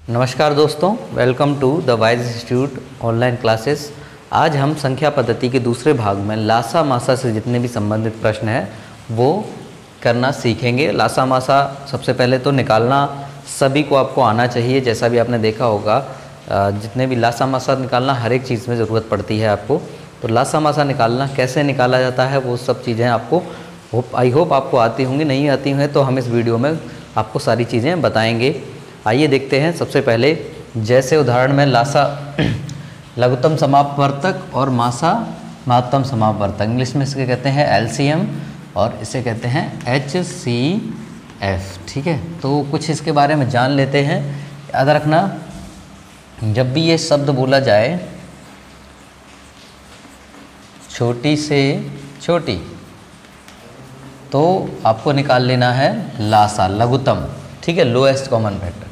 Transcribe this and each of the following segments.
नमस्कार दोस्तों, welcome to the Wise institute online classes. आज हम संख्या पद्धति के दूसरे भाग में लासा मासा से जितने भी संबंधित प्रश्न हैं वो करना सीखेंगे। लासा मासा सबसे पहले तो निकालना सभी को आपको आना चाहिए। जैसा भी आपने देखा होगा, जितने भी लासा मासा निकालना हर एक चीज़ में ज़रूरत पड़ती है आपको। तो लासा मासा निकालना कैसे निकाला जाता है वो सब चीज़ें आपको आई होप आपको आती होंगी। नहीं आती हैं तो हम इस वीडियो में आपको सारी चीज़ें बताएंगे। आइए देखते हैं। सबसे पहले जैसे उदाहरण में लासा लघुत्तम समापवर्तक और मासा महत्तम समापवर्तक, इंग्लिश में इसके कहते हैं एलसीएम और इसे कहते हैं एचसीएफ। ठीक है, तो कुछ इसके बारे में जान लेते हैं। याद रखना, जब भी ये शब्द बोला जाए छोटी से छोटी तो आपको निकाल लेना है लासा लघुत्तम, ठीक है, लोएस्ट कॉमन फैक्टर।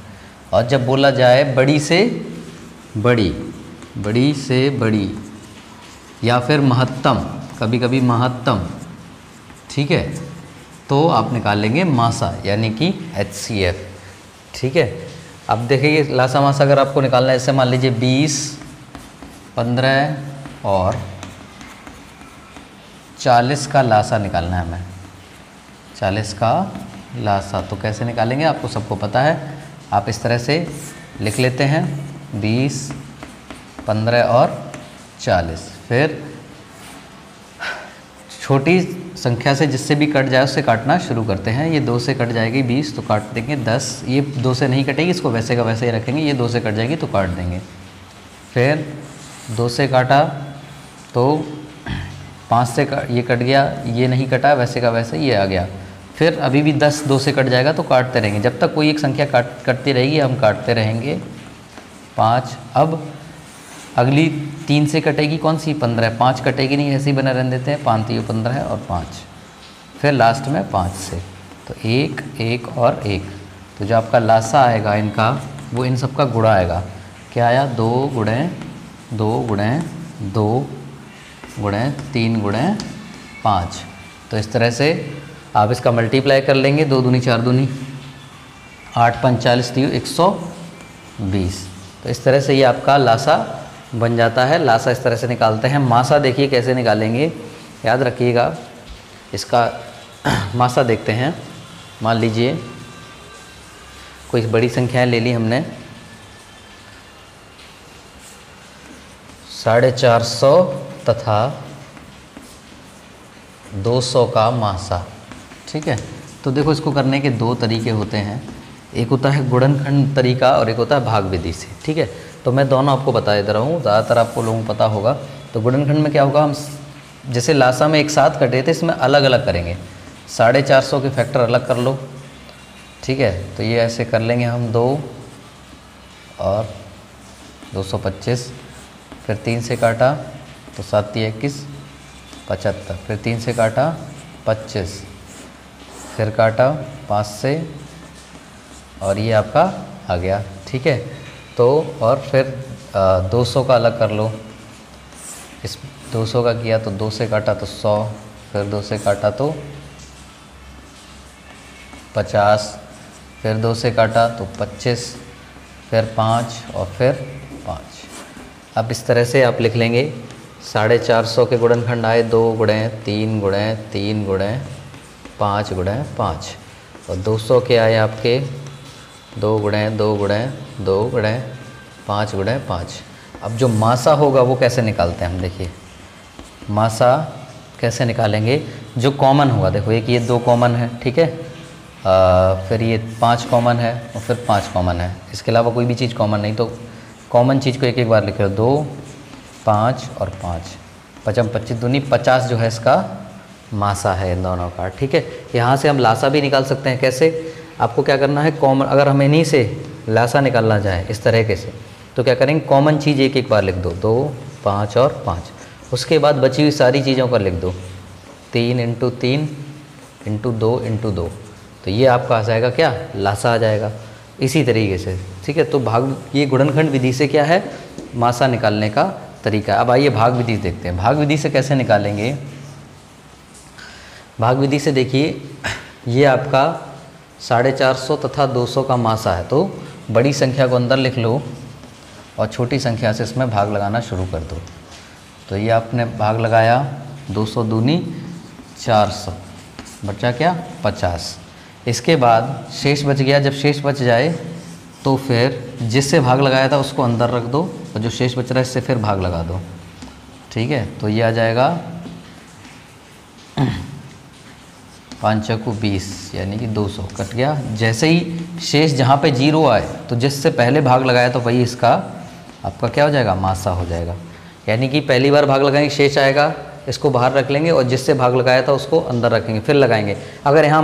और जब बोला जाए बड़ी से बड़ी, बड़ी से बड़ी या फिर महत्तम, कभी कभी महत्तम, ठीक है, तो आप निकालेंगे मासा यानी कि एचसीएफ। ठीक है, अब देखिए लासा मासा अगर आपको निकालना है, ऐसे मान लीजिए 20, 15 और 40 का लासा निकालना है हमें। 40 का लासा तो कैसे निकालेंगे आपको सबको पता है। आप इस तरह से लिख लेते हैं 20, 15 और 40। फिर छोटी संख्या से जिससे भी कट जाए उससे काटना शुरू करते हैं। ये 2 से कट जाएगी 20 तो काट देंगे 10। ये 2 से नहीं कटेगी, इसको वैसे का वैसे ही रखेंगे। ये 2 से कट जाएगी तो काट देंगे। फिर 2 से काटा तो 5 से ये कट गया, ये नहीं कटा, वैसे का वैसे ये आ गया। फिर अभी भी 10 2 से कट जाएगा तो काटते रहेंगे जब तक कोई एक संख्या कटती रहेगी, हम काटते रहेंगे। 5, अब अगली 3 से कटेगी कौन सी? 15। 5 कटेगी नहीं, ऐसे ही बना रहने देते हैं। 5 3 15 है और 5। फिर लास्ट में 5 से तो 1 1 और 1। तो जो आपका लासा आएगा इनका, वो इन सब का गुणा आएगा। क्या आया? 2 गुणे 2 गुणे 2 गुणे 3 गुणे 5। तो इस तरह से आप इसका मल्टीप्लाई कर लेंगे। 2 दूनी 4 दूनी 8 5 40 120। तो इस तरह से ये आपका लासा बन जाता है। लासा इस तरह से निकालते हैं। मासा देखिए कैसे निकालेंगे, याद रखिएगा। इसका मासा देखते हैं। मान लीजिए कोई बड़ी संख्याएं ले ली हमने, 450 तथा 200 का मासा। ठीक है, तो देखो इसको करने के 2 तरीके होते हैं। एक होता है गुणनखंड तरीका और एक होता है भाग विधि से। ठीक है, तो मैं दोनों आपको बता देता रहा हूँ, ज़्यादातर आपको लोगों को पता होगा। तो गुणनखंड में क्या होगा, हम जैसे लासा में एक साथ कटे थे, इसमें अलग अलग करेंगे। 450 के फैक्टर अलग कर लो। ठीक है, तो ये ऐसे कर लेंगे हम 2 और 225। फिर 3 से काटा तो 7 3 21 75। फिर 3 से काटा 25। फिर काटा 5 से और ये आपका आ गया। ठीक है, तो और फिर 200 का अलग कर लो। इस 200 का किया तो 2 से काटा तो 100। फिर 2 से काटा तो 50। फिर 2 से काटा तो 25। फिर 5 और फिर 5। अब इस तरह से आप लिख लेंगे। 450 के गुणनखंड आए 2 गुणे 3 गुणे 3 गुणे 5 गुणे 5। और 200 के आए आपके 2 गुणे 2 गुणे 2 गुणे 5 गुणे 5। अब जो मासा होगा वो कैसे निकालते हैं हम, देखिए मासा कैसे निकालेंगे। जो कॉमन होगा, देखो एक ये 2 कॉमन है, ठीक है, फिर ये 5 कॉमन है और फिर 5 कॉमन है। इसके अलावा कोई भी चीज़ कॉमन नहीं, तो कॉमन चीज़ को एक एक बार लिखो। 2 5 और 5 5 25 दूनी 50 जो है इसका मासा है इन दोनों का। ठीक है, यहाँ से हम लासा भी निकाल सकते हैं। कैसे? आपको क्या करना है, कॉमन, अगर हम इन्हीं से लासा निकालना चाहें इस तरीके से, तो क्या करेंगे, कॉमन चीज़ एक एक बार लिख दो। 2 5 और 5। उसके बाद बची हुई सारी चीज़ों का लिख दो। 3 × 3 × 2 × 2। तो ये आपका आ जाएगा क्या, लासा आ जाएगा। इसी तरीके से, ठीक है। तो भाग, ये गुणनखंड विधि से क्या है, मासा निकालने का तरीका। अब आइए भाग विधि देखते हैं। भाग विधि से कैसे निकालेंगे। भाग विधि से देखिए, ये आपका 450 तथा 200 का मासा है, तो बड़ी संख्या को अंदर लिख लो और छोटी संख्या से इसमें भाग लगाना शुरू कर दो। तो ये आपने भाग लगाया, 200 दूनी 400, बचा क्या 50। इसके बाद शेष बच गया। जब शेष बच जाए तो फिर जिससे भाग लगाया था उसको अंदर रख दो और जो शेष बच रहा है इससे फिर भाग लगा दो। ठीक है, तो ये आ जाएगा 5 चौको 20 यानी कि 200 कट गया। जैसे ही शेष जहाँ पे 0 आए तो जिससे पहले भाग लगाया तो वही इसका आपका क्या हो जाएगा, मासा हो जाएगा। यानी कि पहली बार भाग लगाएंगे शेष आएगा, इसको बाहर रख लेंगे और जिससे भाग लगाया था उसको अंदर रखेंगे, फिर लगाएंगे। अगर यहाँ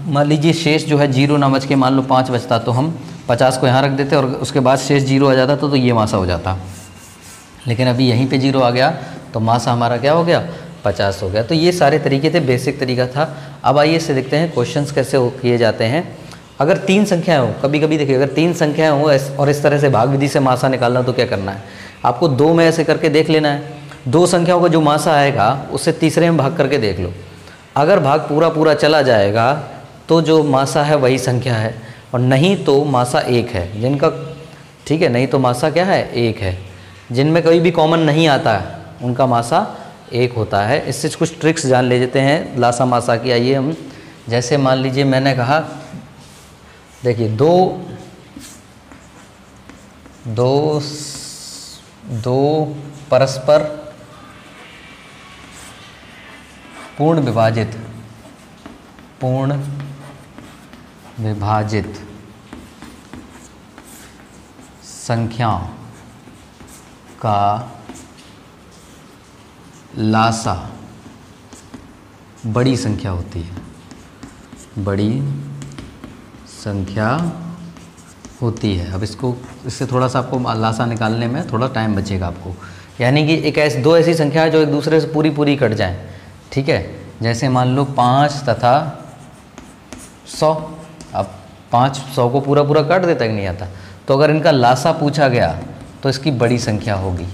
मान लीजिए शेष जो है 0 ना बच के मान लो 5 बचता तो हम 50 को यहाँ रख देते और उसके बाद शेष 0 आ जाता तो ये मासा हो जाता। लेकिन अभी यहीं पे 0 आ गया तो मासा हमारा क्या हो गया, 50 हो गया। तो ये सारे तरीके थे, बेसिक तरीका था। अब आइए इससे देखते हैं क्वेश्चंस कैसे किए जाते हैं। अगर 3 संख्याएं हो, कभी कभी देखिए अगर 3 संख्याएं हो और इस तरह से भाग विधि से मासा निकालना तो क्या करना है, आपको 2 में ऐसे करके देख लेना है। 2 संख्याओं का जो मासा आएगा उससे तीसरे में भाग करके देख लो। अगर भाग पूरा पूरा चला जाएगा तो जो मासा है वही संख्या है, और नहीं तो मासा 1 है जिनका, ठीक है, नहीं तो मासा क्या है 1 है। जिनमें कोई भी कॉमन नहीं आता है उनका मासा 1 होता है। इससे कुछ ट्रिक्स जान ले लेते हैं लासा मासा की। आइए हम, जैसे मान लीजिए मैंने कहा देखिए दो परस्पर पूर्ण विभाजित संख्याओं का लासा बड़ी संख्या होती है, बड़ी संख्या होती है। अब इससे थोड़ा सा आपको लासा निकालने में थोड़ा टाइम बचेगा आपको। यानी कि दो ऐसी संख्या है जो एक दूसरे से पूरी कट जाएं। ठीक है, जैसे मान लो 5 तथा 100। अब 5 100 को पूरा काट देता है कि नहीं आता, तो अगर इनका लासा पूछा गया तो इसकी बड़ी संख्या होगी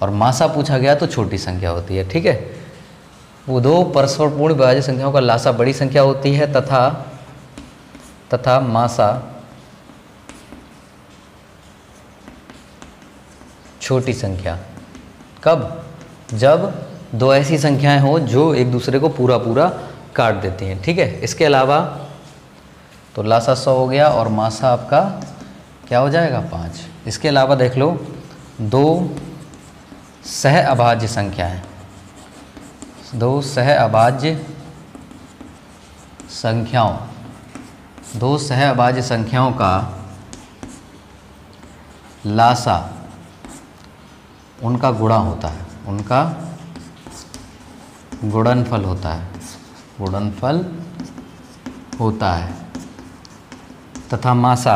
और मासा पूछा गया तो छोटी संख्या होती है। ठीक है, वो 2 परस्पर पूर्ण विभाजित संख्याओं का लासा बड़ी संख्या होती है तथा मासा छोटी संख्या। कब? जब 2 ऐसी संख्याएं हो जो एक दूसरे को पूरा काट देती हैं। ठीक है, इसके अलावा तो लासा 100 हो गया और मासा आपका क्या हो जाएगा 5। इसके अलावा देख लो 2 सह अभाज्य संख्याएं, 2 सह अभाज्य संख्याओं का लासा उनका गुणा होता है, उनका गुणनफल होता है तथा मासा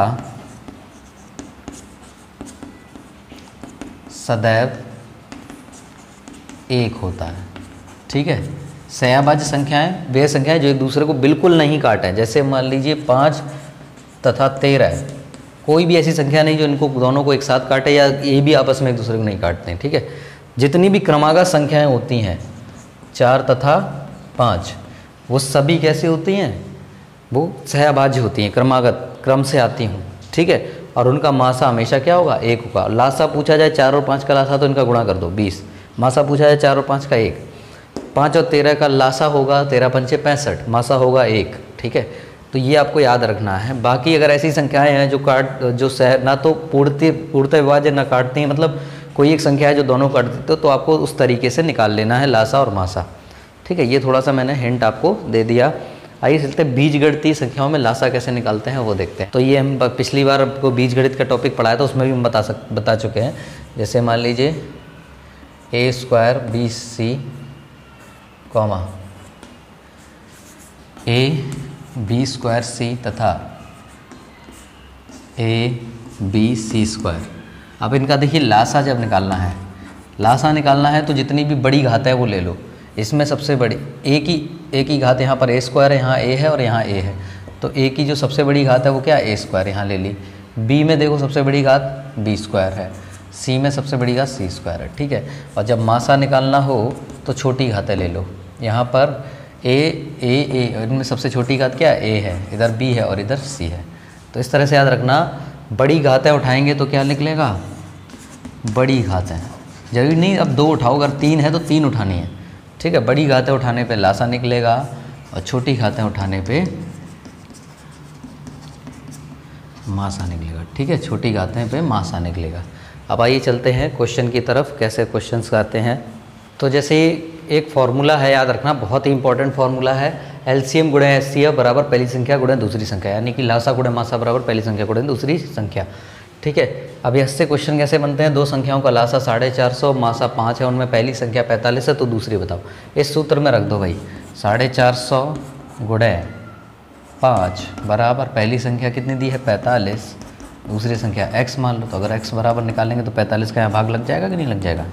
सदैव 1 होता है। ठीक है, सहअभाज्य संख्याएं वे संख्याएं जो एक दूसरे को बिल्कुल नहीं काटें। जैसे मान लीजिए 5 तथा 13, कोई भी ऐसी संख्या नहीं जो इनको दोनों को एक साथ काटे या ये भी आपस में एक दूसरे को नहीं काटते हैं। ठीक है, जितनी भी क्रमागत संख्याएं होती हैं 4 तथा 5, वो सभी कैसी होती हैं, वो सहअभाज्य होती हैं, क्रमागत क्रम से आती हूँ। ठीक है, और उनका मासा हमेशा क्या होगा 1 होगा। लासा पूछा जाए 4 और 5 का लासा तो इनका गुणा कर दो 20। मासा पूछा जाए 4 और 5 का 1। 5 और 13 का लासा होगा 13 पंचे 65, मासा होगा 1। ठीक है, तो ये आपको याद रखना है। बाकी अगर ऐसी संख्याएं हैं जो ना तो पूर्णतः विभाज्य ना काटती हैं, मतलब कोई एक संख्या है जो दोनों काट देते हो, तो आपको उस तरीके से निकाल लेना है लासा और मासा। ठीक है, ये थोड़ा सा मैंने हिंट आपको दे दिया। आइए चलते हैं बीजगणितीय संख्याओं में लासा कैसे निकालते हैं वो देखते हैं। तो ये हम पिछली बार आपको बीजगणित का टॉपिक पढ़ाया था, उसमें भी हम बता चुके हैं। जैसे मान लीजिए a² BC AB² तथा ABC²। अब इनका देखिए लासा जब निकालना है तो जितनी भी बड़ी घात है वो ले लो। इसमें सबसे बड़ी एक ही घात, यहाँ पर a² है, यहाँ a है और यहाँ a है, तो a की जो सबसे बड़ी घात है वो क्या a² यहाँ ले ली। b में देखो सबसे बड़ी घात b² है, c में सबसे बड़ी घात c² है। ठीक है, और जब मासा निकालना हो तो छोटी घातें ले लो। यहाँ पर a इनमें सबसे छोटी घात क्या है a है, इधर b है और इधर c है। तो इस तरह से याद रखना, बड़ी घातें उठाएंगे तो क्या निकलेगा, बड़ी घातें। जरूरी नहीं अब 2 उठाओ, अगर 3 है तो 3 उठानी है, ठीक है। बड़ी घातें उठाने पे लासा निकलेगा और छोटी घातें उठाने पे मासा निकलेगा, ठीक है। छोटी घातें पे मासा निकलेगा। अब आइए चलते हैं क्वेश्चन की तरफ, कैसे क्वेश्चंस आते हैं। तो जैसे एक फार्मूला है, याद रखना, बहुत ही इंपॉर्टेंट फार्मूला है, एलसीएम गुणे एचसीएफ बराबर पहली संख्या गुणे दूसरी संख्या, यानी कि लासा गुणे मासा बराबर पहली संख्या गुणे दूसरी संख्या, ठीक है। अब इससे क्वेश्चन कैसे बनते हैं, 2 संख्याओं का लासा 450, मासा 5 है, उनमें पहली संख्या 45 है तो दूसरी बताओ। इस सूत्र में रख दो भाई, 450 गुणे 5 बराबर पहली संख्या कितनी दी है 45, दूसरी संख्या x मान लो। तो अगर x बराबर निकालेंगे तो 45 का यहाँ भाग लग जाएगा कि नहीं लग जाएगा।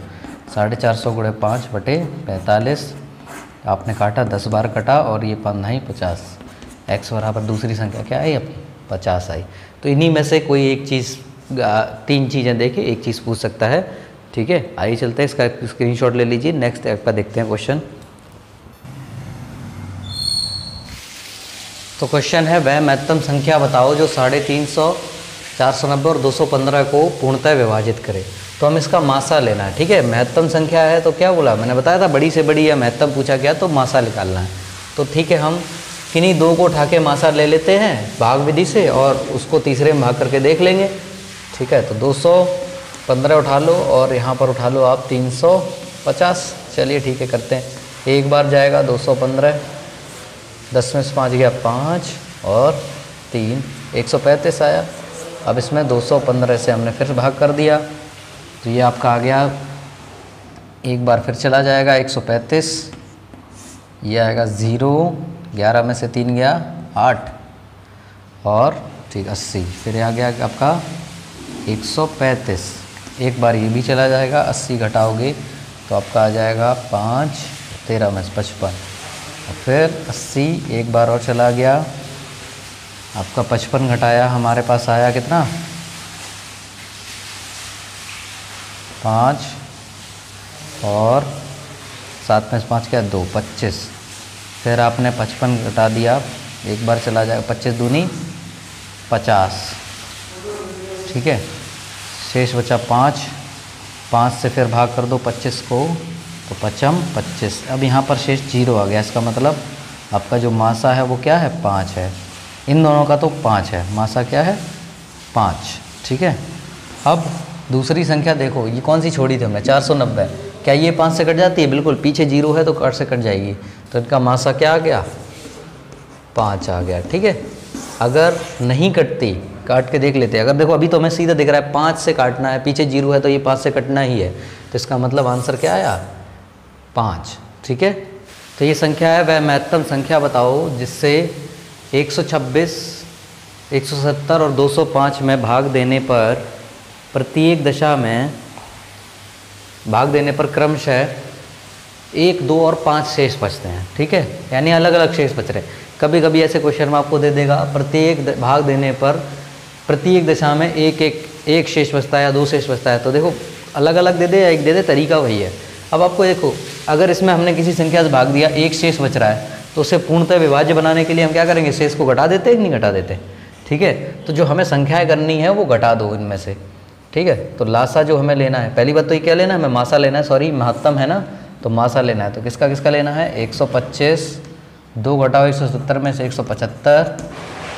450 गुणे 5 बटे 45, आपने काटा 10 बार कटा और ये 5 नहीं 50, x बराबर दूसरी संख्या क्या आई अपनी 50 आई। तो इन्हीं में से कोई एक चीज़, 3 चीज़ें देके एक चीज़ पूछ सकता है, ठीक है। आइए चलते हैं, इसका स्क्रीनशॉट ले लीजिए। नेक्स्ट आपका देखते हैं क्वेश्चन। तो क्वेश्चन है, वह महत्तम संख्या बताओ जो 350, 490 और 215 को पूर्णतः विभाजित करे। तो हम इसका मासा लेना है, ठीक है। महत्तम संख्या है तो क्या बोला, मैंने बताया था बड़ी से बड़ी या महत्तम पूछा गया तो मासा निकालना है। तो ठीक है, हम किन्हीं 2 को उठा के मासा ले लेते हैं भाग विधि से और उसको तीसरे में भाग करके देख लेंगे, ठीक है। तो 215 उठा लो और यहाँ पर उठा लो आप 350। चलिए ठीक है, करते हैं। एक बार जाएगा 215, 10 में से 5 गया 5 और 3, 135 आया। अब इसमें 215 से हमने फिर भाग कर दिया तो ये आपका आ गया, एक बार फिर चला जाएगा 135, ये आएगा 0, 11 में से 3 गया 8 और ठीक 80, फिर आ गया आपका 135, एक बार ये भी चला जाएगा, 80 घटाओगे तो आपका आ जाएगा 5, 13 में से 55 और फिर 80, एक बार और चला गया, आपका 55 घटाया, हमारे पास आया कितना 5 और 7 में से 5 क्या 2, 25। फिर आपने 55 घटा दिया, एक बार चला जाएगा, 25 दूनी 50, ठीक है। शेष बचा 5, 5 से फिर भाग कर दो 25 को तो 55 25। अब यहाँ पर शेष 0 आ गया, इसका मतलब आपका जो मासा है वो क्या है 5 है। इन दोनों का तो 5 है, मासा क्या है 5, ठीक है। अब दूसरी संख्या देखो, ये कौन सी छोड़ी थी हमने 490, क्या ये 5 से कट जाती है, बिल्कुल पीछे 0 है तो 8 से कट जाएगी, तो इनका मासा क्या आ गया 5 आ गया, ठीक है। अगर नहीं कटती, काट के देख लेते हैं। अगर देखो अभी तो हमें सीधा दिख रहा है 5 से काटना है, पीछे 0 है तो ये 5 से कटना ही है, तो इसका मतलब आंसर क्या आया 5, ठीक है। तो ये संख्या है, वह महत्तम संख्या बताओ जिससे 126, 170 और 205 में भाग देने पर प्रत्येक दशा में भाग देने पर क्रमशः 1, 2 और 5 शेष बचते हैं, ठीक है। यानी अलग अलग शेष बच रहे हैं। कभी कभी ऐसे क्वेश्चन में आपको दे देगा प्रत्येक भाग देने पर प्रत्येक दशा में एक शेष बचता है या 2 शेष बचता है, तो देखो अलग अलग दे दे या एक दे दे, तरीका वही है। अब आपको देखो, अगर इसमें हमने किसी संख्या से भाग दिया, एक शेष बच रहा है, तो उसे पूर्णतः विभाज्य बनाने के लिए हम क्या करेंगे, शेष को घटा देते हैं कि नहीं घटा देते, ठीक है। तो जो हमें संख्याएं करनी है वो घटा दो इनमें से, ठीक है। तो लासा जो हमें लेना है, पहली बात तो ये क्या लेना है, हमें मासा लेना है, सॉरी महत्तम है ना, तो मासा लेना है। तो किसका किसका लेना है 125, 2 घटाओ 170 में से 175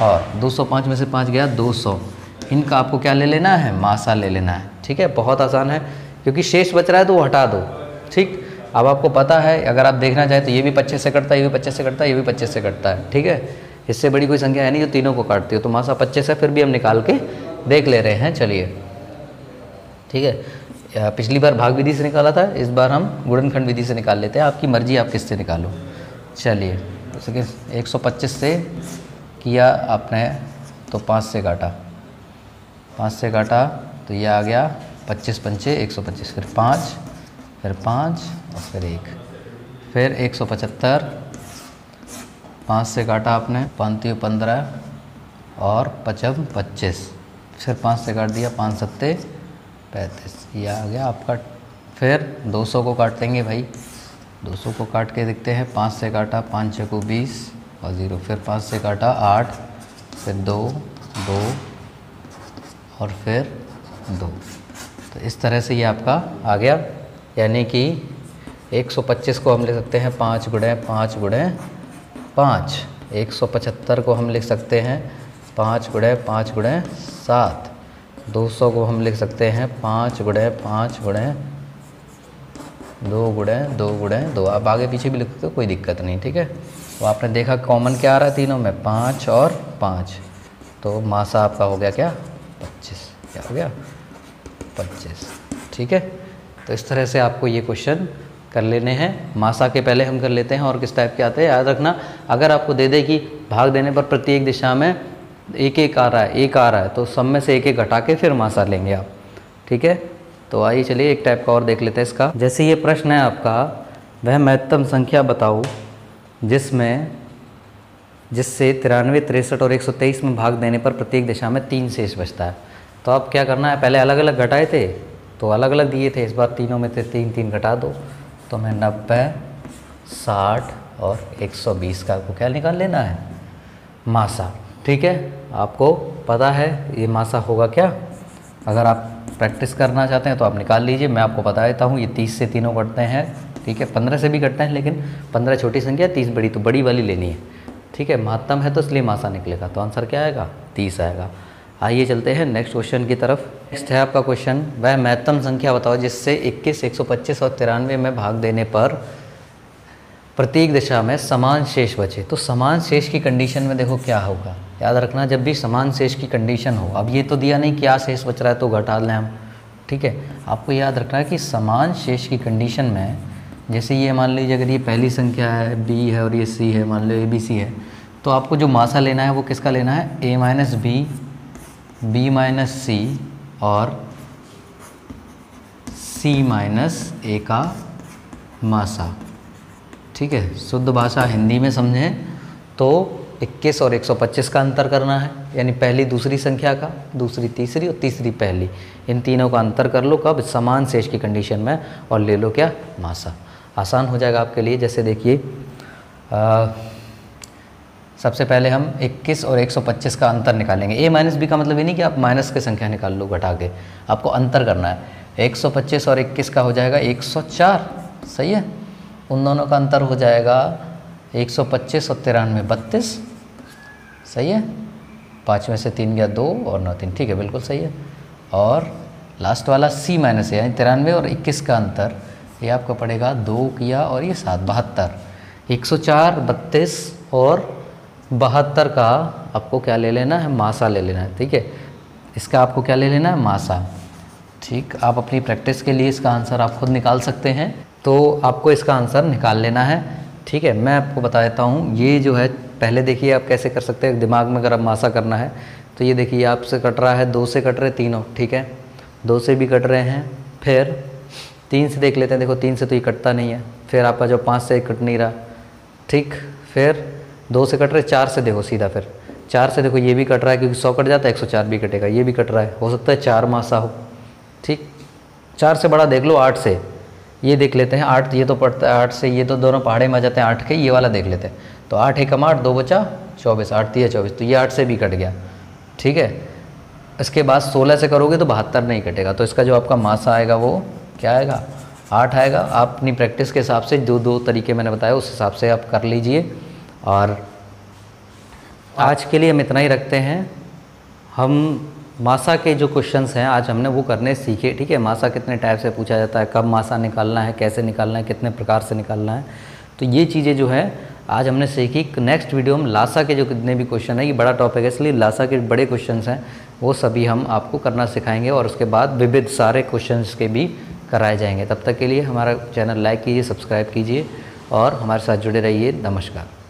और 205 में से 5 गया 200, इनका आपको क्या ले लेना है, मासा ले लेना है, ठीक है। बहुत आसान है, क्योंकि शेष बच रहा है तो वो हटा दो, ठीक। अब आपको पता है, अगर आप देखना चाहें तो ये भी 25 से कटता है, ये भी 25 से कटता है, ये भी 25 से कटता है, ठीक है। इससे बड़ी कोई संख्या है नहीं जो तीनों को काटती हो, तो मासा 25 है, फिर भी हम निकाल के देख ले रहे हैं, चलिए ठीक है। पिछली बार भाग विधि से निकाला था, इस बार हम गुणनखंड विधि से निकाल लेते हैं, आपकी मर्जी आप किससे निकालो। चलिए, जैसे कि 125 से किया आपने तो 5 से काटा, 5 से काटा तो ये आ गया 25 पंचे 125, फिर 5, फिर 5 और फिर 1, फिर 175, 5 से काटा आपने, 5 15 और 55 25, फिर 5 से काट दिया, 5 7 35, ये आ गया आपका। फिर 200 को काट देंगे भाई, 200 को काट के देखते हैं, 5 से काटा, 5 6 को 20 और 0, फिर 5 से काटा 8, फिर 2, 2 और फिर 2। तो इस तरह से ये आपका आ गया, यानी कि 125 को हम लिख सकते हैं 5 गुणे 5 गुणे 5। 175 को हम लिख सकते हैं 5 गुणे 5 गुणे 7। 200 को हम लिख सकते हैं 5 गुणे 5 गुणे 2 गुणे 2 गुणे 2। आप आगे पीछे भी लिख सकते हो, कोई दिक्कत नहीं, ठीक है। तो आपने देखा कॉमन क्या आ रहा है तीनों में, 5 और 5। तो मासा आपका हो गया क्या, 25। क्या हो गया, 25, ठीक है। तो इस तरह से आपको ये क्वेश्चन कर लेने हैं। मासा के पहले हम कर लेते हैं और किस टाइप के आते हैं, याद रखना। अगर आपको दे दे कि भाग देने पर प्रत्येक दिशा में एक एक आ रहा है, एक आ रहा है, तो सब में से एक एक घटा के फिर मासा लेंगे आप, ठीक है। तो आइए चलिए एक टाइप का और देख लेते हैं इसका। जैसे ये प्रश्न है आपका, वह महत्तम संख्या बताओ जिससे 93, 63 और 123 में भाग देने पर प्रत्येक दिशा में 3 शेष बचता है। तो अब क्या करना है, पहले अलग अलग घटाए थे तो अलग अलग दिए थे, इस बार तीनों में से 3 3 घटा दो। तो मैं 90, 60 और 120 का आपको क्या निकाल लेना है, मासा, ठीक है। आपको पता है ये मासा होगा क्या। अगर आप प्रैक्टिस करना चाहते हैं तो आप निकाल लीजिए, मैं आपको बता देता हूँ। ये 30 से तीनों कटते हैं, ठीक है। 15 से भी कटते हैं, लेकिन 15 छोटी संख्या, 30 बड़ी, तो बड़ी वाली लेनी है, ठीक है। महत्तम है तो इसलिए मासा निकलेगा, तो आंसर क्या आएगा, 30 आएगा। आइए चलते हैं नेक्स्ट क्वेश्चन की तरफ। नेक्स्ट है आपका क्वेश्चन, वह महत्तम संख्या बताओ जिससे 21, 125 और 93 में भाग देने पर प्रत्येक दिशा में समान शेष बचे। तो समान शेष की कंडीशन में देखो क्या होगा, याद रखना, जब भी समान शेष की कंडीशन हो, अब ये तो दिया नहीं क्या शेष बच रहा है तो घटा लें हम, ठीक है। आपको याद रखना है कि समान शेष की कंडीशन में, जैसे ये मान लीजिए अगर ये पहली संख्या है, बी है और ये सी है, मान लो ABC है, तो आपको जो मासा लेना है वो किसका लेना है, A minus B, B minus C और C माइनस A का मासा, ठीक है। शुद्ध भाषा हिंदी में समझें तो 21 और 125 का अंतर करना है, यानी पहली दूसरी संख्या का, दूसरी तीसरी और तीसरी पहली, इन तीनों का अंतर कर लो कब, समान शेष की कंडीशन में, और ले लो क्या, मासा। आसान हो जाएगा आपके लिए। जैसे देखिए सबसे पहले हम 21 और 125 का अंतर निकालेंगे। A माइनस बी का मतलब ये नहीं कि आप माइनस की संख्या निकाल लो घटा के, आपको अंतर करना है। 125 और 21 का हो जाएगा 104, सही है। उन दोनों का अंतर हो जाएगा 125 और 93, 32, सही है। 5 में से 3 गया 2 और 9 3, ठीक है, बिल्कुल सही है। और लास्ट वाला C माइनस, यानी 93 और 21 का अंतर, ये आपको पड़ेगा 2 किया और ये 7, 72। 104, 32 और 72 का आपको क्या ले लेना है, मासा ले लेना है, ठीक है। इसका आपको क्या ले लेना है, मासा, ठीक। आप अपनी प्रैक्टिस के लिए इसका आंसर आप खुद निकाल सकते हैं, तो आपको इसका आंसर निकाल लेना है, ठीक है। मैं आपको बता देता हूँ, ये जो है पहले देखिए आप कैसे कर सकते हैं दिमाग में, अगर आप मासा करना है तो ये देखिए आपसे कट रहा है, 2 से कट रहे तीनों, ठीक है, 2 से भी कट रहे हैं, फिर 3 से देख लेते हैं, देखो 3 से तो ये कटता नहीं है, फिर आपका जो 5 से कट नहीं रहा, ठीक, फिर 2 से कट रहे, 4 से देखो सीधा, फिर 4 से देखो ये भी कट रहा है, क्योंकि 100 कट जाता है 104 भी कटेगा, ये भी कट रहा है, हो सकता है 4 मासा हो, ठीक। 4 से बड़ा देख लो, 8 से, ये देख लेते हैं 8, ये तो पड़ता है 8 से, ये तो दोनों पहाड़े में आ जाते हैं 8 के, ये वाला देख लेते हैं। तो 8 एकम 8, 2 बचा 24, 8 3 24, तो ये 8 से भी कट गया, ठीक है। इसके बाद 16 से करोगे तो 72 नहीं कटेगा, तो इसका जो आपका मासा आएगा वो क्या आएगा, 8 आएगा। आप अपनी प्रैक्टिस के हिसाब से जो 2 तरीके मैंने बताया उस हिसाब से आप कर लीजिए। और आज के लिए हम इतना ही रखते हैं। हम मासा के जो क्वेश्चंस हैं आज हमने वो करने सीखे, ठीक है। मासा कितने टाइप से पूछा जाता है, कब मासा निकालना है, कैसे निकालना है, कितने प्रकार से निकालना है, तो ये चीज़ें जो है आज हमने सीखी। नेक्स्ट वीडियो में लासा के जो कितने भी क्वेश्चन है, ये बड़ा टॉपिक है, इसलिए लासा के बड़े क्वेश्चंस हैं वो सभी हम आपको करना सिखाएंगे, और उसके बाद विविध सारे क्वेश्चंस के भी कराए जाएंगे। तब तक के लिए हमारा चैनल लाइक कीजिए, सब्सक्राइब कीजिए और हमारे साथ जुड़े रहिए। नमस्कार।